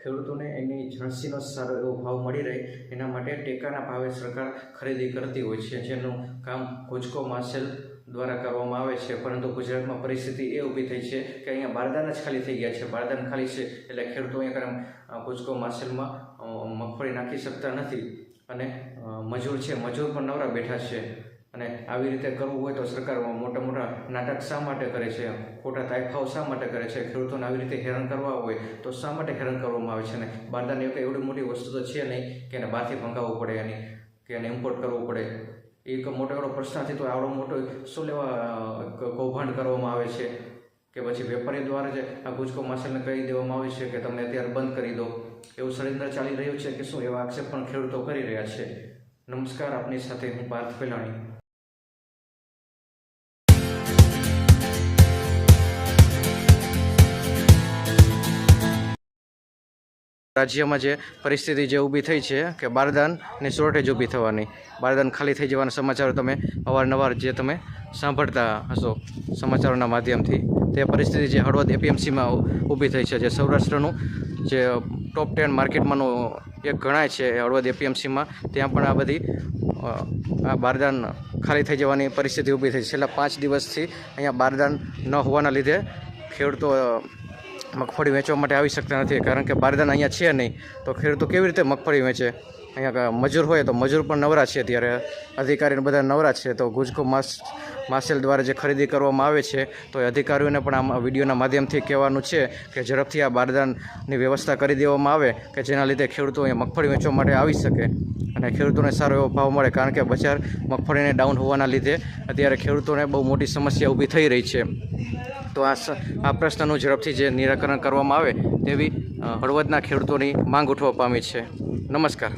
ખેડૂતોને એની જણસીનો સારો એવો ભાવ મળી રહે એના માટે ટેકાના ભાવે સરકાર ખરીદી કરતી હોય છે, જેનું કામ ગુજકો માર્સેલ દ્વારા કરવામાં આવે છે। પરંતુ ગુજરાતમાં પરિસ્થિતિ એ ઊભી થઈ છે કે અહીંયા બારદાન જ ખાલી થઈ ગયા છે। બારદાન ખાલી છે એટલે ખેડૂતો અહીંયા ગુજકો માર્સેલમાં મગફળી નાખી શકતા નથી અને મજૂર છે, મજૂર પણ નવરા બેઠા છે। અને આવી રીતે કરવું હોય તો સરકાર મોટા મોટા નાટક શા માટે કરે છે, ખોટા તાયફાઓ શા માટે કરે છે, ખેડૂતોને આવી રીતે હેરાન કરવા હોય તો શા માટે હેરાન કરવામાં આવે છે? ને બારદાન એવડી મોટી વસ્તુ તો છે નહીં કે એને બહારથી મંગાવવું પડે એની કે એને ઇમ્પોર્ટ કરવું પડે। એક મોટો એવડો પ્રશ્ન નથી તો આવડો મોટો શું લેવા કૌભાંડ કરવામાં આવે છે કે પછી વેપારી દ્વારા જ આ ગુજકો માર્સેલને કહી દેવામાં આવે છે કે તમે અત્યારે બંધ કરી દો, એવું ષડયંત્ર ચાલી રહ્યું છે કે શું? એવા આક્ષેપ પણ ખેડૂતો કરી રહ્યા છે। નમસ્કાર, આપની સાથે હું પાર્થ પેલાણી। રાજ્યમાં જે પરિસ્થિતિ જે ઊભી થઈ છે કે બારદાનની શોર્ટેજ ઊભી થવાની, બારદાન ખાલી થઈ જવાના સમાચારો તમે અવારનવાર જે તમે સાંભળતા હશો સમાચારોના માધ્યમથી, તે પરિસ્થિતિ જે હળવદ એપીએમસીમાં ઊભી થઈ છે, જે સૌરાષ્ટ્રનું જે ટોપ 10 માર્કેટમાંનું એક ગણાય છે હળવદ એપીએમસીમાં, ત્યાં પણ આ બધી આ બારદાન ખાલી થઈ જવાની પરિસ્થિતિ ઊભી થઈ છે। છેલ્લા 5 દિવસથી અહીંયા બારદાન ન હોવાના લીધે ખેડૂતો મગફળી વેચવા માટે આવી શકતા નથી, કારણ કે બારદાન અહીંયા છે નહીં તો ખેડૂતો કેવી રીતે મગફળી વેચે? અહીંયા મજૂર હોય તો મજૂર પણ નવરા છે, ત્યારે અધિકારીને બધા નવરા છે, તો ગુજકો માર્સેલ દ્વારા જે ખરીદી કરવામાં આવે છે તો એ અધિકારીઓને પણ આ વિડીયોના માધ્યમથી કહેવાનું છે કે ઝડપથી આ બારદાનની વ્યવસ્થા કરી દેવામાં આવે કે જેના લીધે ખેડૂતો અહીંયા મગફળી વેચવા માટે આવી શકે અને ખેડૂતોને સારો એવો ભાવ મળે, કારણ કે બજાર મગફળીને ડાઉન હોવાના લીધે અત્યારે ખેડૂતોને બહુ મોટી સમસ્યા ઊભી થઈ રહી છે। તો આ પ્રશ્નનું ઝડપથી જે નિરાકરણ કરવામાં આવે તેવી હળવદના ખેડૂતોની માંગ ઉઠવા પામી છે। નમસ્કાર।